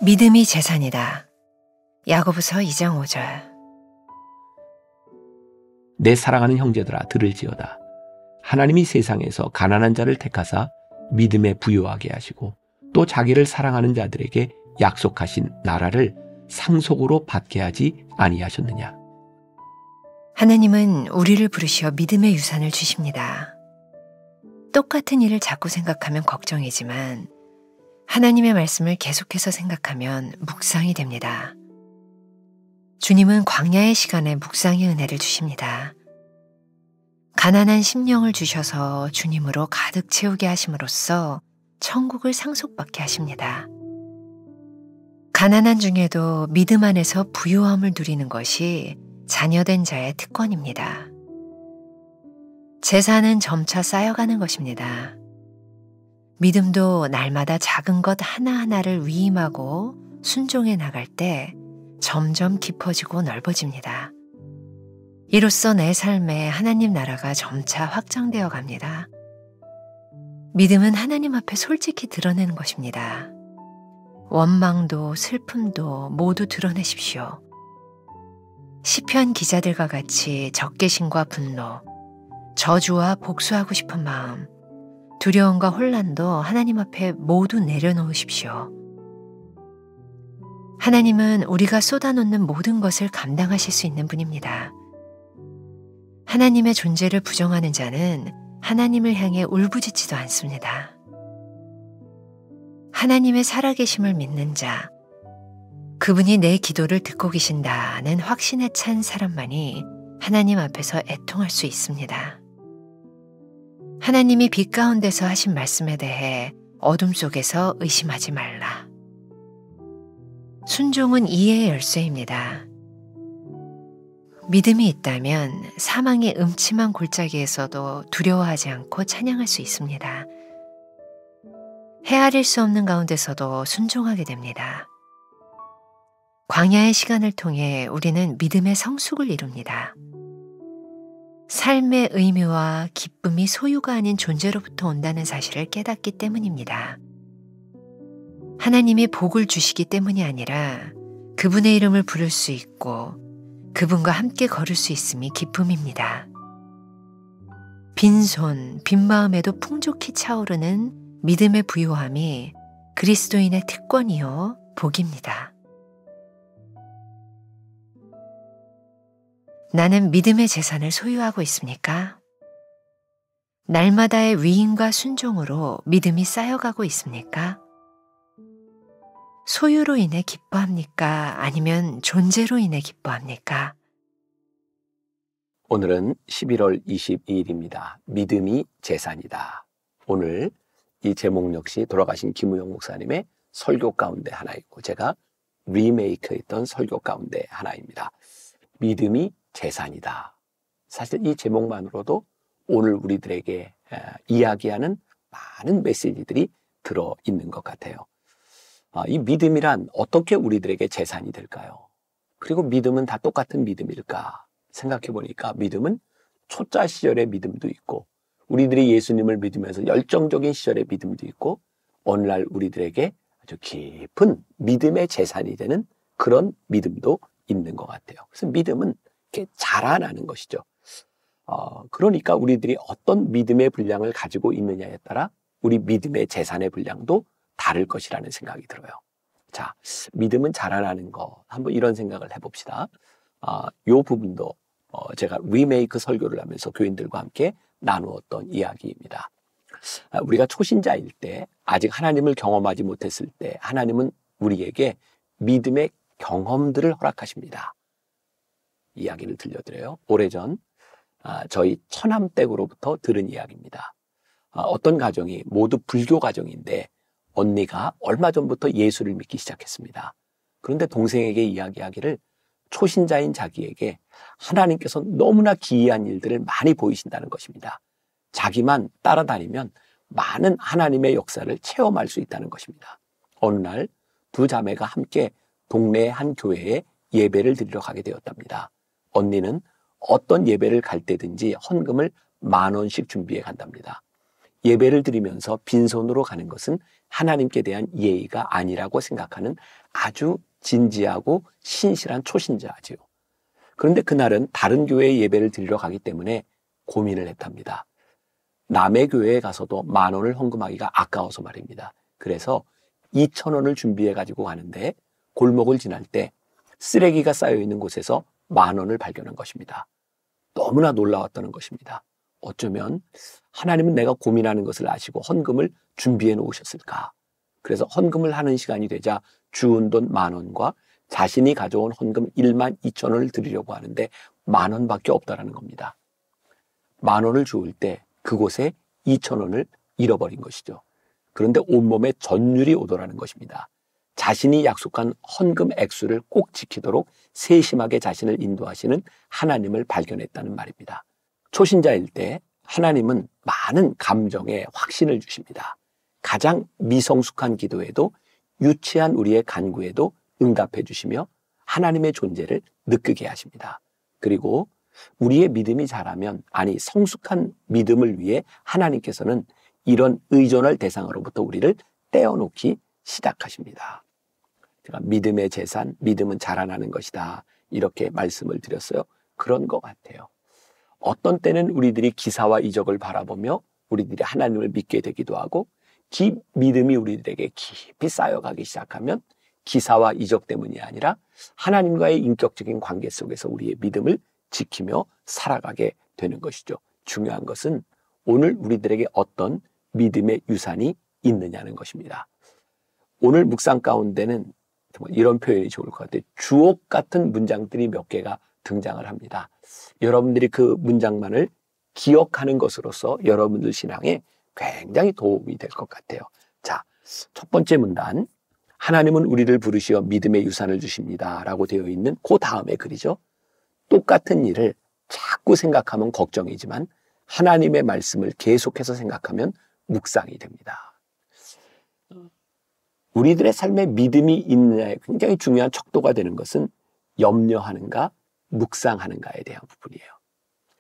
믿음이 재산이다. 야고보서 2장 5절. 내 사랑하는 형제들아 들을지어다. 하나님이 세상에서 가난한 자를 택하사 믿음에 부요하게 하시고 또 자기를 사랑하는 자들에게 약속하신 나라를 상속으로 받게 하지 아니하셨느냐. 하나님은 우리를 부르시어 믿음의 유산을 주십니다. 똑같은 일을 자꾸 생각하면 걱정이지만 하나님의 말씀을 계속해서 생각하면 묵상이 됩니다. 주님은 광야의 시간에 묵상의 은혜를 주십니다. 가난한 심령을 주셔서 주님으로 가득 채우게 하심으로써 천국을 상속받게 하십니다. 가난한 중에도 믿음 안에서 부요함을 누리는 것이 자녀된 자의 특권입니다. 재산은 점차 쌓여가는 것입니다. 믿음도 날마다 작은 것 하나하나를 위임하고 순종해 나갈 때 점점 깊어지고 넓어집니다. 이로써 내 삶에 하나님 나라가 점차 확장되어 갑니다. 믿음은 하나님 앞에 솔직히 드러내는 것입니다. 원망도 슬픔도 모두 드러내십시오. 시편 기자들과 같이 적개심과 분노, 저주와 복수하고 싶은 마음, 두려움과 혼란도 하나님 앞에 모두 내려놓으십시오. 하나님은 우리가 쏟아놓는 모든 것을 감당하실 수 있는 분입니다. 하나님의 존재를 부정하는 자는 하나님을 향해 울부짖지도 않습니다. 하나님의 살아계심을 믿는 자, 그분이 내 기도를 듣고 계신다는 확신에 찬 사람만이 하나님 앞에서 애통할 수 있습니다. 하나님이 빛 가운데서 하신 말씀에 대해 어둠 속에서 의심하지 말라. 순종은 이해의 열쇠입니다. 믿음이 있다면 사망의 음침한 골짜기에서도 두려워하지 않고 찬양할 수 있습니다. 헤아릴 수 없는 가운데서도 순종하게 됩니다. 광야의 시간을 통해 우리는 믿음의 성숙을 이룹니다. 삶의 의미와 기쁨이 소유가 아닌 존재로부터 온다는 사실을 깨닫기 때문입니다. 하나님이 복을 주시기 때문이 아니라 그분의 이름을 부를 수 있고 그분과 함께 걸을 수 있음이 기쁨입니다. 빈손, 빈마음에도 풍족히 차오르는 믿음의 부요함이 그리스도인의 특권이요 복입니다. 나는 믿음의 재산을 소유하고 있습니까? 날마다의 위임과 순종으로 믿음이 쌓여가고 있습니까? 소유로 인해 기뻐합니까? 아니면 존재로 인해 기뻐합니까? 오늘은 11월 22일입니다. 믿음이 재산이다. 오늘 이 제목 역시 돌아가신 김우영 목사님의 설교 가운데 하나이고 제가 리메이크했던 설교 가운데 하나입니다. 믿음이 재산이다. 사실 이 제목만으로도 오늘 우리들에게 이야기하는 많은 메시지들이 들어있는 것 같아요. 이 믿음이란 어떻게 우리들에게 재산이 될까요? 그리고 믿음은 다 똑같은 믿음일까? 생각해 보니까 믿음은 초짜 시절의 믿음도 있고 우리들이 예수님을 믿으면서 열정적인 시절의 믿음도 있고 오늘날 우리들에게 아주 깊은 믿음의 재산이 되는 그런 믿음도 있는 것 같아요. 그래서 믿음은 이렇게 자라나는 것이죠. 그러니까 우리들이 어떤 믿음의 분량을 가지고 있느냐에 따라 우리 믿음의 재산의 분량도 다를 것이라는 생각이 들어요. 자, 믿음은 자라나는 거 한번 이런 생각을 해봅시다. 이 부분도 제가 리메이크 설교를 하면서 교인들과 함께 나누었던 이야기입니다. 우리가 초신자일 때 아직 하나님을 경험하지 못했을 때 하나님은 우리에게 믿음의 경험들을 허락하십니다. 이야기를 들려드려요. 오래전 저희 처남댁으로부터 들은 이야기입니다. 어떤 가정이 모두 불교 가정인데 언니가 얼마 전부터 예수를 믿기 시작했습니다. 그런데 동생에게 이야기하기를 초신자인 자기에게 하나님께서 너무나 기이한 일들을 많이 보이신다는 것입니다. 자기만 따라다니면 많은 하나님의 역사를 체험할 수 있다는 것입니다. 어느 날 두 자매가 함께 동네의 한 교회에 예배를 드리러 가게 되었답니다. 언니는 어떤 예배를 갈 때든지 헌금을 10,000원씩 준비해 간답니다. 예배를 드리면서 빈손으로 가는 것은 하나님께 대한 예의가 아니라고 생각하는 아주 진지하고 신실한 초신자지요. 그런데 그날은 다른 교회에 예배를 드리러 가기 때문에 고민을 했답니다. 남의 교회에 가서도 10,000원을 헌금하기가 아까워서 말입니다. 그래서 2,000원을 준비해 가지고 가는데 골목을 지날 때 쓰레기가 쌓여있는 곳에서 10,000원을 발견한 것입니다. 너무나 놀라웠다는 것입니다. 어쩌면 하나님은 내가 고민하는 것을 아시고 헌금을 준비해 놓으셨을까? 그래서 헌금을 하는 시간이 되자 주운 돈 10,000원과 자신이 가져온 헌금 12,000원을 드리려고 하는데 10,000원밖에 없다라는 겁니다. 10,000원을 주울 때 그곳에 2,000원을 잃어버린 것이죠. 그런데 온몸에 전율이 오더라는 것입니다. 자신이 약속한 헌금 액수를 꼭 지키도록 세심하게 자신을 인도하시는 하나님을 발견했다는 말입니다. 초신자일 때 하나님은 많은 감정에 확신을 주십니다. 가장 미성숙한 기도에도 유치한 우리의 간구에도 응답해 주시며 하나님의 존재를 느끼게 하십니다. 그리고 우리의 믿음이 자라면, 아니 성숙한 믿음을 위해 하나님께서는 이런 의존할 대상으로부터 우리를 떼어놓기 시작하십니다. 제가 믿음의 재산, 믿음은 자라나는 것이다, 이렇게 말씀을 드렸어요. 그런 것 같아요. 어떤 때는 우리들이 기사와 이적을 바라보며 우리들이 하나님을 믿게 되기도 하고, 믿음이 우리들에게 깊이 쌓여가기 시작하면 기사와 이적 때문이 아니라 하나님과의 인격적인 관계 속에서 우리의 믿음을 지키며 살아가게 되는 것이죠. 중요한 것은 오늘 우리들에게 어떤 믿음의 유산이 있느냐는 것입니다. 오늘 묵상 가운데는 정말 이런 표현이 좋을 것 같아요. 주옥 같은 문장들이 몇 개가 등장을 합니다. 여러분들이 그 문장만을 기억하는 것으로서 여러분들 신앙에 굉장히 도움이 될 것 같아요. 자, 첫 번째 문단, 하나님은 우리를 부르시어 믿음의 유산을 주십니다 라고 되어 있는 그 다음의 글이죠. 똑같은 일을 자꾸 생각하면 걱정이지만 하나님의 말씀을 계속해서 생각하면 묵상이 됩니다. 우리들의 삶에 믿음이 있느냐에 굉장히 중요한 척도가 되는 것은 염려하는가, 묵상하는가에 대한 부분이에요.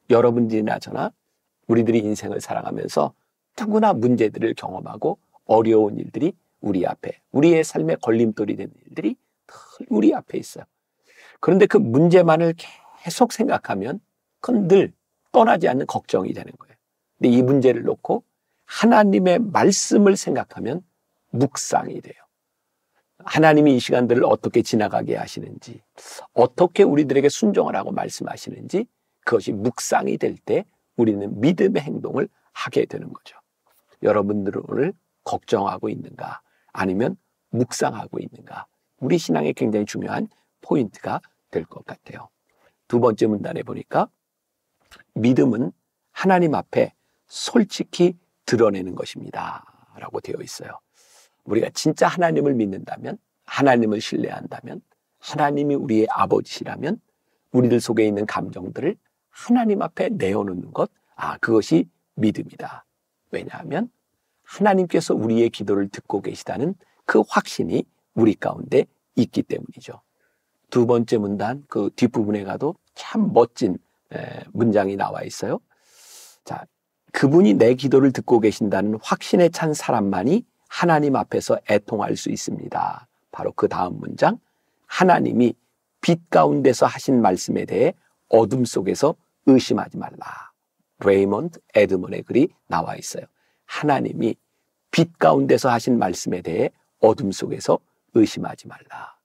여러분들이나 저나 우리들이 인생을 살아가면서 누구나 문제들을 경험하고 어려운 일들이 우리 앞에, 우리의 삶에 걸림돌이 되는 일들이 늘 우리 앞에 있어요. 그런데 그 문제만을 계속 생각하면 그건 늘 떠나지 않는 걱정이 되는 거예요. 근데 이 문제를 놓고 하나님의 말씀을 생각하면 묵상이 돼요. 하나님이 이 시간들을 어떻게 지나가게 하시는지, 어떻게 우리들에게 순종하라고 말씀하시는지, 그것이 묵상이 될 때 우리는 믿음의 행동을 하게 되는 거죠. 여러분들은 오늘 걱정하고 있는가, 아니면 묵상하고 있는가, 우리 신앙에 굉장히 중요한 포인트가 될 것 같아요. 두 번째 문단에 보니까 믿음은 하나님 앞에 솔직히 드러내는 것입니다 라고 되어 있어요. 우리가 진짜 하나님을 믿는다면, 하나님을 신뢰한다면, 하나님이 우리의 아버지시라면 우리들 속에 있는 감정들을 하나님 앞에 내어놓는 것, 그것이 믿음이다. 왜냐하면 하나님께서 우리의 기도를 듣고 계시다는 그 확신이 우리 가운데 있기 때문이죠. 두 번째 문단 그 뒷부분에 가도 참 멋진 문장이 나와 있어요. 자, 그분이 내 기도를 듣고 계신다는 확신에 찬 사람만이 하나님 앞에서 애통할 수 있습니다. 바로 그 다음 문장, 하나님이 빛 가운데서 하신 말씀에 대해 어둠 속에서 의심하지 말라. 레이먼드 에드먼의 글이 나와 있어요. 하나님이 빛 가운데서 하신 말씀에 대해 어둠 속에서 의심하지 말라.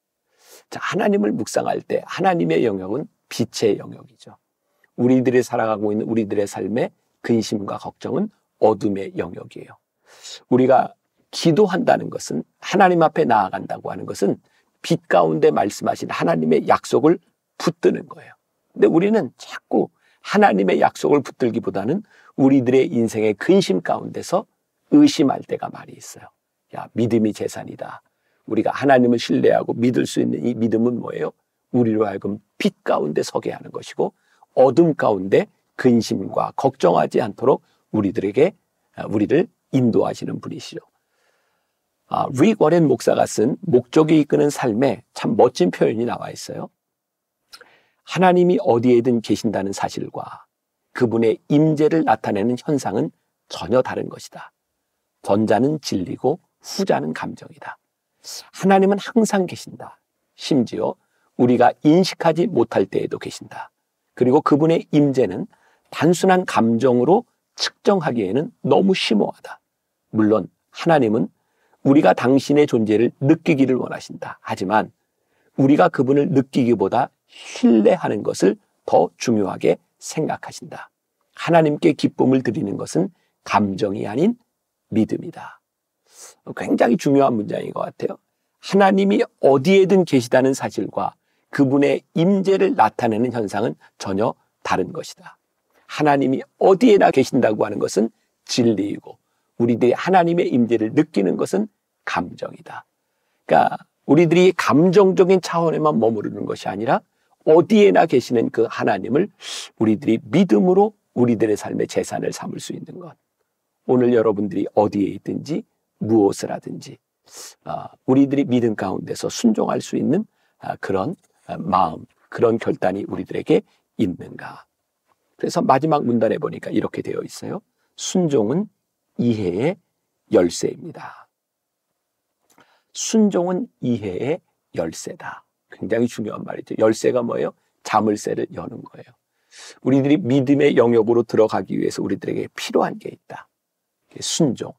자, 하나님을 묵상할 때 하나님의 영역은 빛의 영역이죠. 우리들이 살아가고 있는 우리들의 삶의 근심과 걱정은 어둠의 영역이에요. 우리가 기도한다는 것은, 하나님 앞에 나아간다고 하는 것은 빛 가운데 말씀하신 하나님의 약속을 붙드는 거예요. 근데 우리는 자꾸 하나님의 약속을 붙들기보다는 우리들의 인생의 근심 가운데서 의심할 때가 많이 있어요. 야, 믿음이 재산이다. 우리가 하나님을 신뢰하고 믿을 수 있는 이 믿음은 뭐예요? 우리로 하여금 빛 가운데 서게 하는 것이고, 어둠 가운데 근심과 걱정하지 않도록 우리를 인도하시는 분이시죠. 릭 워렌 목사가 쓴 목적이 이끄는 삶에 참 멋진 표현이 나와 있어요. 하나님이 어디에든 계신다는 사실과 그분의 임재를 나타내는 현상은 전혀 다른 것이다. 전자는 진리고 후자는 감정이다. 하나님은 항상 계신다. 심지어 우리가 인식하지 못할 때에도 계신다. 그리고 그분의 임재는 단순한 감정으로 측정하기에는 너무 심오하다. 물론 하나님은 우리가 당신의 존재를 느끼기를 원하신다. 하지만 우리가 그분을 느끼기보다 신뢰하는 것을 더 중요하게 생각하신다. 하나님께 기쁨을 드리는 것은 감정이 아닌 믿음이다. 굉장히 중요한 문장인 것 같아요. 하나님이 어디에든 계시다는 사실과 그분의 임재를 나타내는 현상은 전혀 다른 것이다. 하나님이 어디에나 계신다고 하는 것은 진리이고 우리들이 하나님의 임재를 느끼는 것은 감정이다. 그러니까 우리들이 감정적인 차원에만 머무르는 것이 아니라 어디에나 계시는 그 하나님을 우리들이 믿음으로 우리들의 삶의 재산을 삼을 수 있는 것. 오늘 여러분들이 어디에 있든지 무엇을 하든지 우리들이 믿음 가운데서 순종할 수 있는 그런 마음, 그런 결단이 우리들에게 있는가. 그래서 마지막 문단에 보니까 이렇게 되어 있어요. 순종은 이해의 열쇠입니다. 순종은 이해의 열쇠다. 굉장히 중요한 말이죠. 열쇠가 뭐예요? 자물쇠를 여는 거예요. 우리들이 믿음의 영역으로 들어가기 위해서 우리들에게 필요한 게 있다. 순종.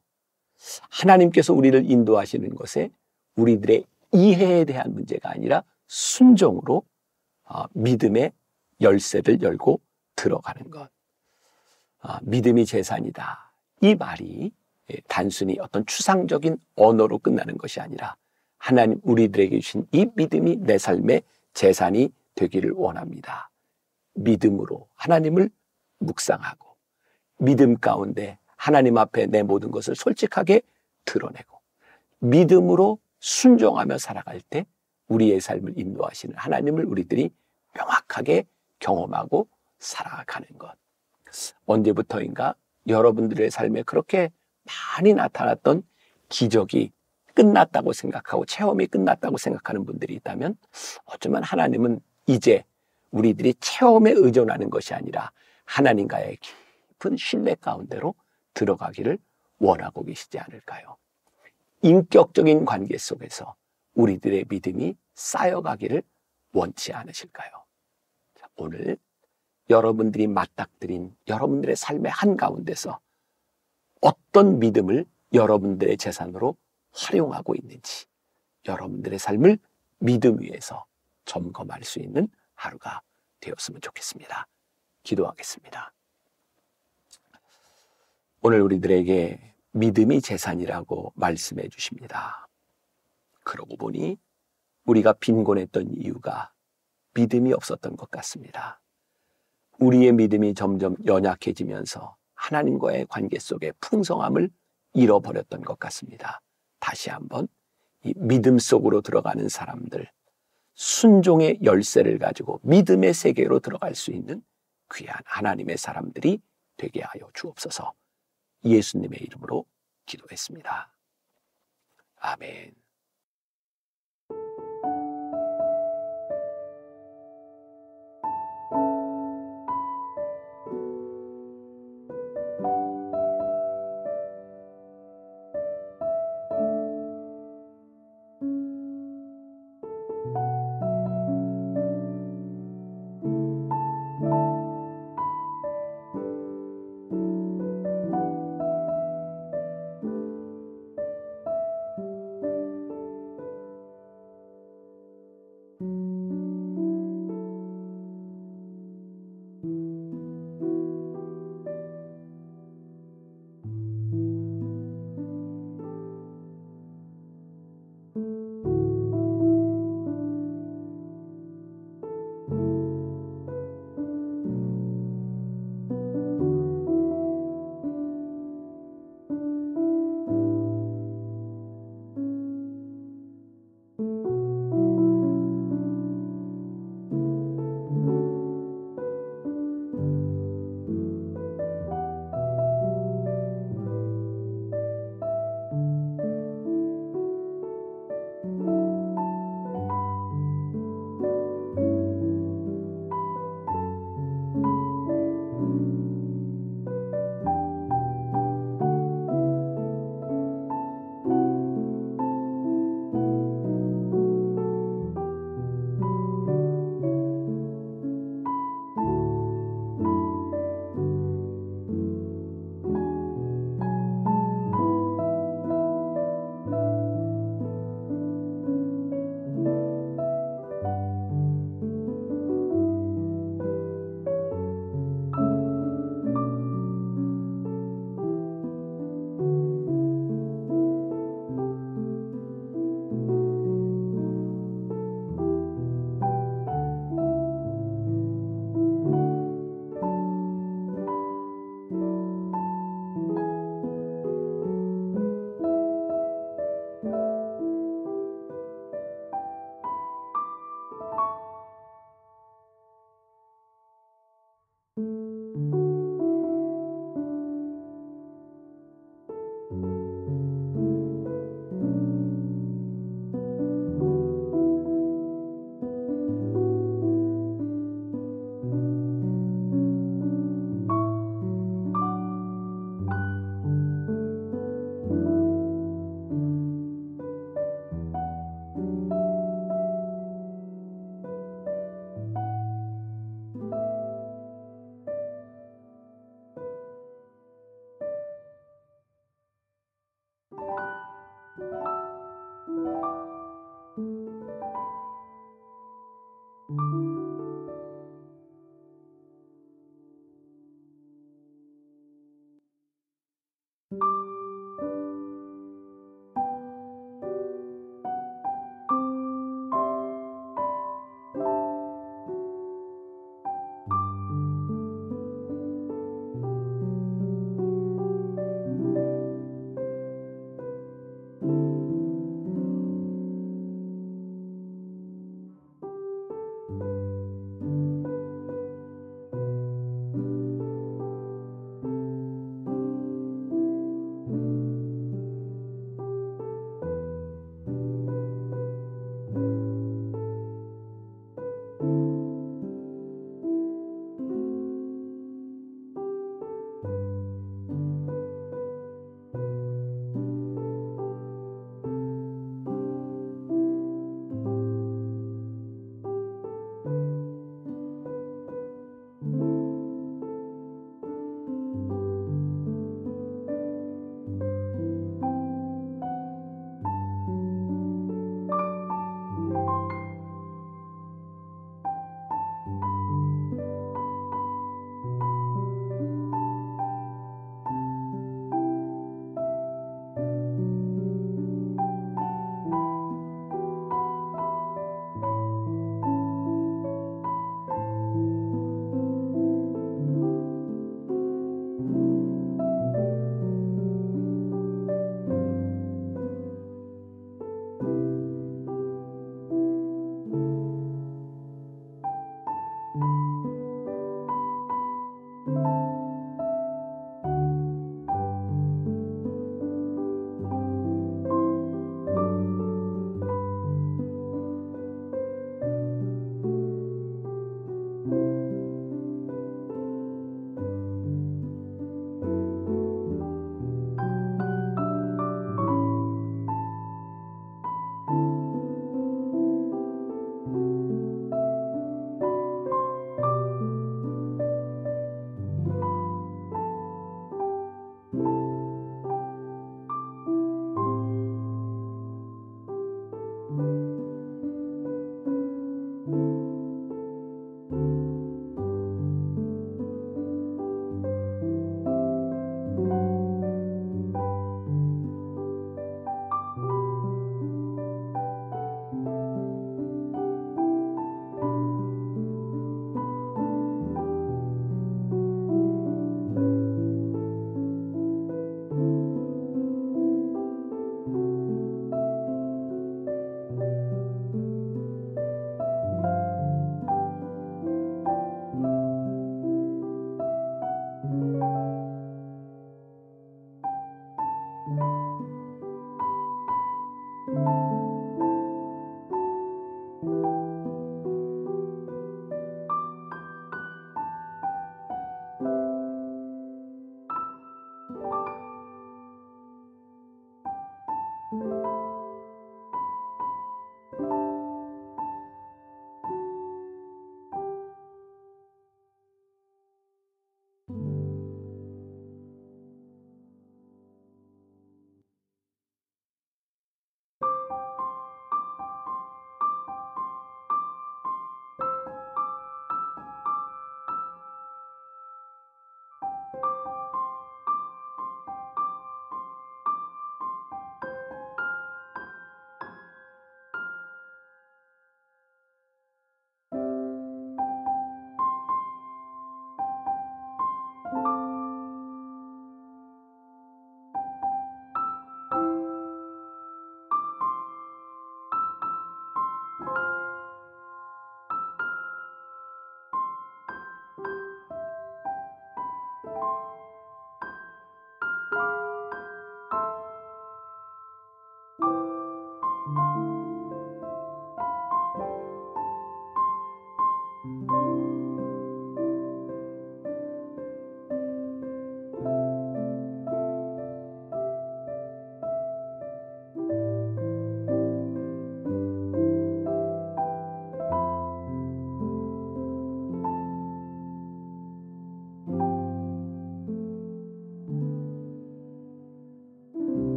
하나님께서 우리를 인도하시는 것에 우리들의 이해에 대한 문제가 아니라 순종으로 믿음의 열쇠를 열고 들어가는 것. 믿음이 재산이다. 이 말이 단순히 어떤 추상적인 언어로 끝나는 것이 아니라 하나님 우리들에게 주신 이 믿음이 내 삶의 재산이 되기를 원합니다. 믿음으로 하나님을 묵상하고 믿음 가운데 하나님 앞에 내 모든 것을 솔직하게 드러내고 믿음으로 순종하며 살아갈 때 우리의 삶을 인도하시는 하나님을 우리들이 명확하게 경험하고 살아가는 것. 언제부터인가 여러분들의 삶에 그렇게 많이 나타났던 기적이 끝났다고 생각하고 체험이 끝났다고 생각하는 분들이 있다면 어쩌면 하나님은 이제 우리들이 체험에 의존하는 것이 아니라 하나님과의 깊은 신뢰 가운데로 들어가기를 원하고 계시지 않을까요? 인격적인 관계 속에서 우리들의 믿음이 쌓여가기를 원치 않으실까요? 오늘 여러분들이 맞닥뜨린 여러분들의 삶의 한가운데서 어떤 믿음을 여러분들의 재산으로 활용하고 있는지 여러분들의 삶을 믿음 위에서 점검할 수 있는 하루가 되었으면 좋겠습니다. 기도하겠습니다. 오늘 우리들에게 믿음이 재산이라고 말씀해 주십니다. 그러고 보니 우리가 빈곤했던 이유가 믿음이 없었던 것 같습니다. 우리의 믿음이 점점 연약해지면서 하나님과의 관계 속에 풍성함을 잃어버렸던 것 같습니다. 다시 한번 이 믿음 속으로 들어가는 사람들, 순종의 열쇠를 가지고 믿음의 세계로 들어갈 수 있는 귀한 하나님의 사람들이 되게 하여 주옵소서. 예수님의 이름으로 기도했습니다. 아멘.